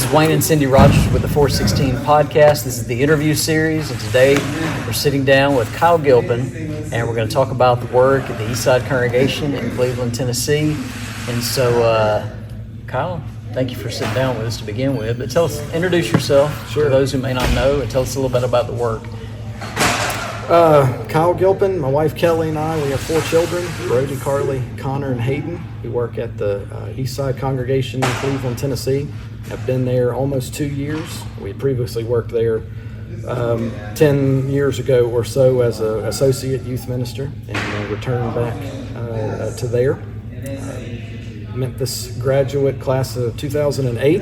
is Wayne and Cindy Rodgers with the 416 podcast. This is the interview series, and today we're sitting down with Kyle Gilpin, and we're going to talk about the work at the Eastside congregation in Cleveland, Tennessee. And so, Kyle, thank you for sitting down with us to begin with. But introduce yourself to those who may not know, and tell us a little bit about the work. Kyle Gilpin, my wife Kelly and I, we have 4 children, Brody, Carly, Connor, and Hayden. We work at the Eastside congregation in Cleveland, Tennessee. I've been there almost 2 years. We previously worked there 10 years ago or so as an associate youth minister, and returned back to there. Memphis graduate class of 2008.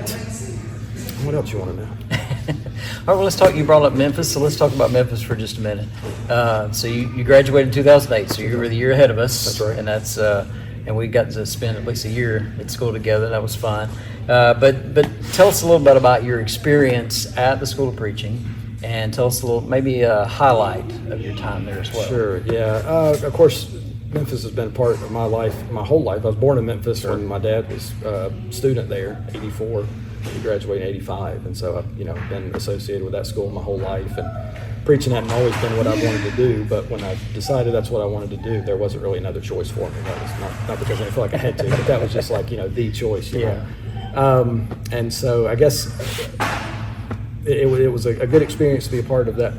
What else you want to know? All right, well, let's talk. You brought up Memphis, so let's talk about Memphis for just a minute. So you graduated in 2008, so you were the year ahead of us. That's right. And that's and we got to spend at least a year at school together. That was fun. But tell us a little bit about your experience at the School of Preaching, and tell us a little, maybe a highlight of your time there as well. Sure. Yeah. Of course, Memphis has been part of my life, my whole life. I was born in Memphis when my dad was a student there, 84. He graduated in 85, and so I've been associated with that school my whole life, and preaching hadn't always been what I wanted to do, but when I decided that's what I wanted to do, there wasn't really another choice for me. That was not because I felt like I had to, but that was just like, the choice. You know? And so I guess it was a good experience to be a part of that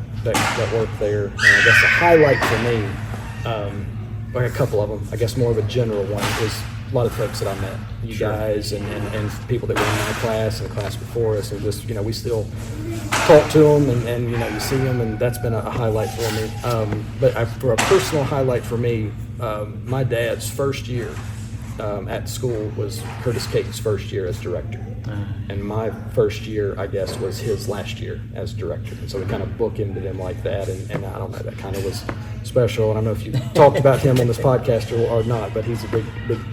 work there. And I guess the highlight for me, like a couple of them, I guess more of a general one, is a lot of folks that I met, you guys and people that were in my class and the class before us, and just, we still talk to them and you see them, and that's been a highlight for me. But for a personal highlight for me, my dad's first year at school was Curtis Caton's first year as director. And my first year, I guess, was his last year as director. And so we kind of bookended him like that, and I don't know, that kind of was special. And I don't know if you talked about him on this podcast or not, but he's been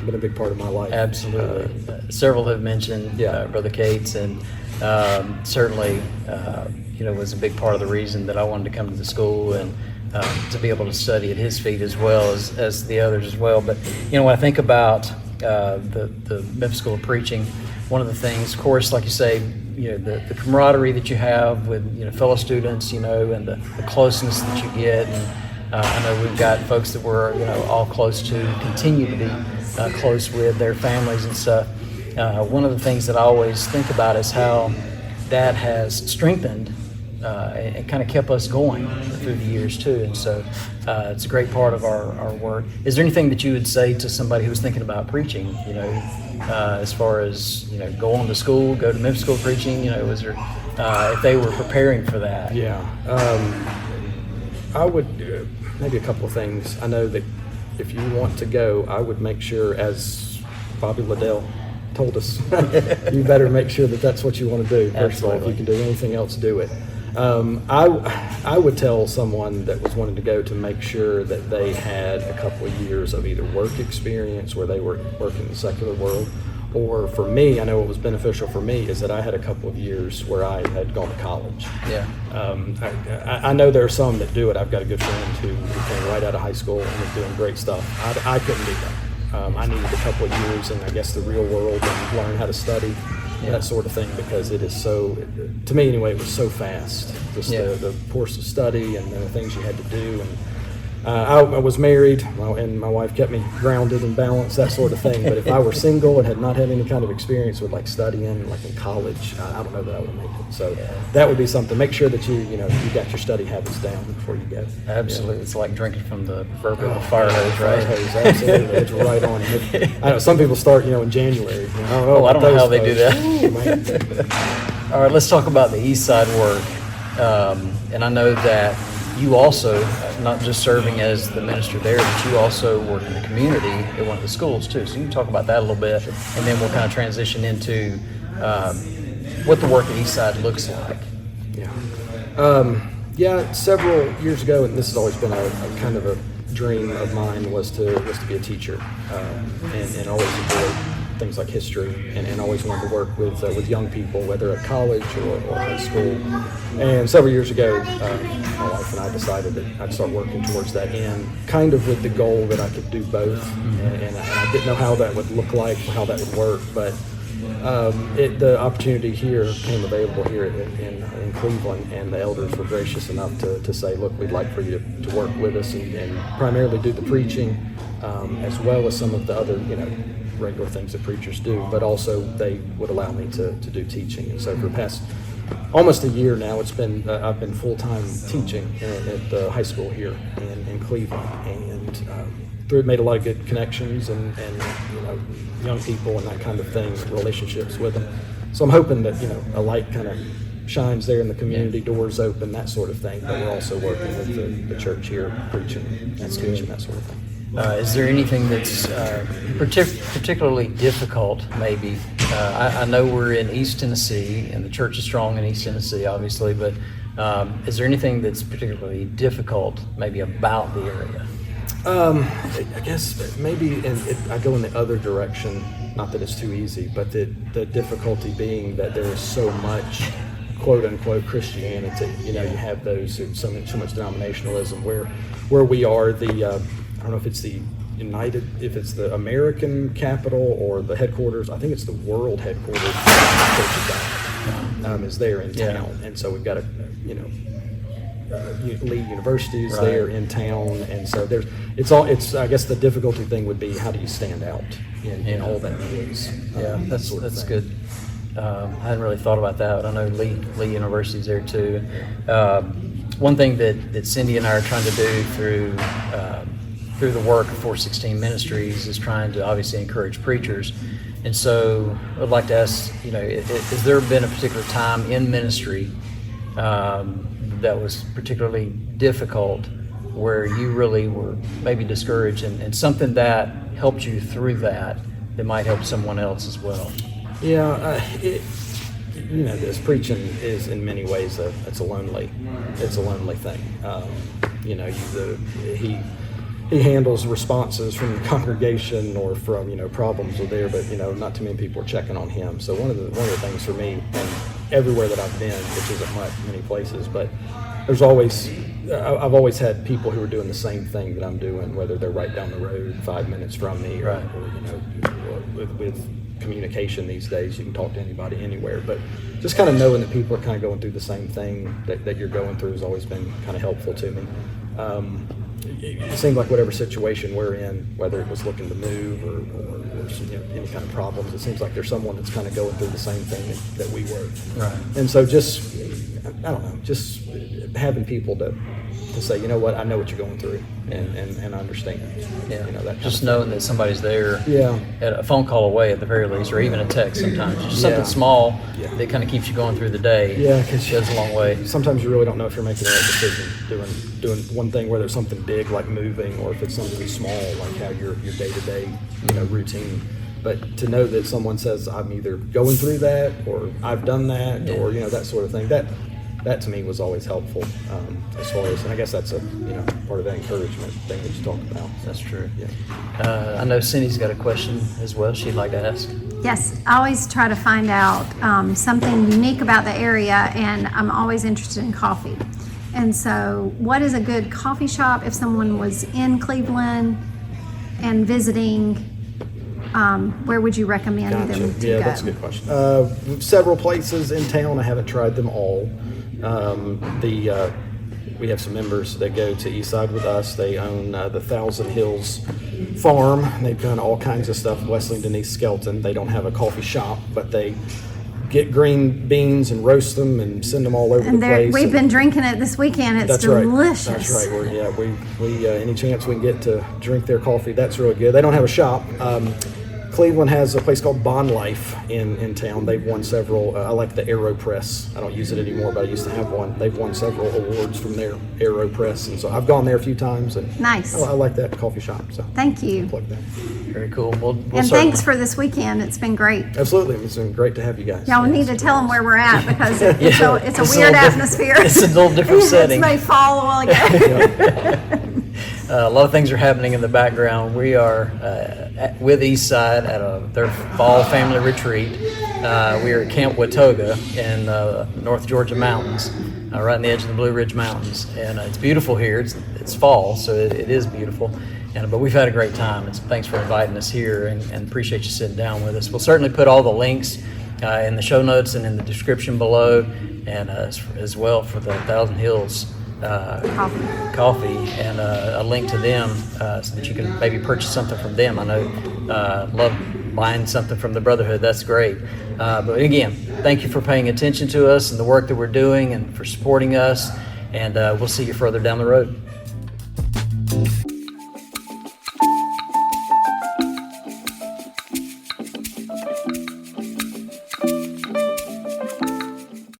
a big part of my life. Absolutely. Several have mentioned Brother Cates, and certainly, was a big part of the reason that I wanted to come to the school, and to be able to study at his feet as well as the others as well. But, when I think about the Memphis School of Preaching, one of the things, of course, like you say, the camaraderie that you have with fellow students, and the closeness that you get. And I know we've got folks that we're all close to, continue to be close with their families and stuff. One of the things that I always think about is how that has strengthened and kind of kept us going through the years too. And so it's a great part of our work. Is there anything that you would say to somebody who's thinking about preaching, as far as, go on to school, go to Memphis School of Preaching, was there, if they were preparing for that? Yeah. I would, maybe a couple of things. I know that if you want to go, I would make sure, as Bobby Liddell told us, you better make sure that that's what you want to do. First of all, if you can do anything else, do it. I would tell someone that was wanting to go to make sure that they had a couple of years of either work experience where they were working in the secular world, or for me, I know what was beneficial for me is that I had a couple of years where I had gone to college. Yeah. I know there are some that do it. I've got a good friend who came right out of high school and was doing great stuff. I couldn't do that. I needed a couple of years in, I guess, the real world and learn how to study. That sort of thing, because it is so, to me anyway, it was so fast. Just the course of study and the things you had to do. And I was married, and my wife kept me grounded and balanced, that sort of thing. But if I were single and had not had any kind of experience with like studying, like in college, I don't know that I would make it. So that would be something. Make sure that you got your study habits down before you go. Absolutely, it's like drinking from the proverbial fire hose, right? Fire hose, absolutely, it's right on. I know some people start, in January. I don't know how they do that. All right, let's talk about the Eastside work, and I know that you also, not just serving as the minister there, but you also work in the community at one of the schools too. So you can talk about that a little bit, and then we'll kind of transition into what the work at Eastside looks like. Several years ago, and this has always been a kind of a dream of mine, was to be a teacher, and always enjoyed things like history, and always wanted to work with young people, whether at college or high school. And several years ago, my wife and I decided that I'd start working towards that end, kind of with the goal that I could do both. And I didn't know how that would look like, how that would work, but the opportunity here came available here in Cleveland, and the elders were gracious enough to say, look, we'd like for you to work with us and primarily do the preaching, as well as some of the other, regular things that preachers do, but also they would allow me to do teaching. And so for the past almost a year now, it's been I've been full-time teaching at the high school here in Cleveland, and made a lot of good connections and young people and that kind of thing, relationships with them. So I'm hoping that a light kind of shines there in the community, doors open, that sort of thing. But we're also working with the church here, preaching and teaching, that sort of thing. Is there anything that's particularly difficult, maybe? I know we're in East Tennessee, and the church is strong in East Tennessee, obviously, but is there anything that's particularly difficult, maybe, about the area? I guess maybe I go in the other direction, not that it's too easy, but the difficulty being that there is so much quote-unquote Christianity. You have those, so much denominationalism, where we are I don't know if it's if it's the American capital or the headquarters. I think it's the world headquarters is there in town, and so we've got lead universities there in town, and so I guess the difficulty thing would be, how do you stand out in all that noise? That's good. I hadn't really thought about that. I know Lee University's there too. One thing that Cindy and I are trying to do through the work of 416 Ministries is trying to obviously encourage preachers. And so I'd like to ask, has there been a particular time in ministry that was particularly difficult, where you really were maybe discouraged, and something that helped you through that might help someone else as well? This preaching is in many ways it's a lonely thing. He handles responses from the congregation or from problems are there, but not too many people are checking on him. So one of the things for me, and everywhere that I've been, which isn't many places, but I've always had people who are doing the same thing that I'm doing, whether they're right down the road 5 minutes from me, or with communication these days, you can talk to anybody anywhere. But just kind of knowing that people are kind of going through the same thing that you're going through has always been kind of helpful to me. It seemed like whatever situation we're in, whether it was looking to move or any kind of problems, it seems like there's someone that's kind of going through the same thing that we were. Right. And so just having people to say, I know what you're going through, and I understand. That just knowing that somebody's there, at a phone call away at the very least, or even a text sometimes. Just something small that kind of keeps you going through the day. Because it goes a long way. Sometimes you really don't know if you're making the right decision doing one thing, whether it's something big like moving, or if it's something small like how your day-to-day routine. But to know that someone says, I'm either going through that, or I've done that, or that sort of thing, that to me was always helpful, as far as, and I guess that's a part of that encouragement thing that you talked about. That's true. I know Cindy's got a question as well she'd like to ask. Yes, I always try to find out something unique about the area, and I'm always interested in coffee. And so what is a good coffee shop if someone was in Cleveland and visiting? Where would you recommend them to go? That's a good question. Several places in town. I haven't tried them all. We have some members that go to Eastside with us. They own the Thousand Hills Farm. They've done all kinds of stuff. Wesley and Denise Skelton. They don't have a coffee shop, but they get green beans and roast them and send them all over the place. We've been drinking it this weekend. It's delicious. Right. That's right. We any chance we can get to drink their coffee, that's really good. They don't have a shop. Cleveland has a place called Bond Life in town. They've won several. I like the AeroPress. I don't use it anymore, but I used to have one. They've won several awards from their AeroPress, and so I've gone there a few times. And nice. I like that coffee shop. So thank you. Plug that. Very cool. And thanks for this weekend. It's been great. Absolutely, it's been great to have you guys. Y'all need to tell them where we're at, because it's a weird atmosphere. It's a little different setting. It's may fall a while ago. A lot of things are happening in the background. We are with Eastside at their fall family retreat. We are at Camp Wetoga in North Georgia mountains, right on the edge of the Blue Ridge Mountains, and it's beautiful here. It's fall, so it is beautiful. But we've had a great time. Thanks for inviting us here, and appreciate you sitting down with us. We'll certainly put all the links in the show notes and in the description below, and as well for the Thousand Hills coffee and a link to them so that you can maybe purchase something from them. I know love buying something from the Brotherhood. That's great. But again, thank you for paying attention to us and the work that we're doing and for supporting us. And we'll see you further down the road.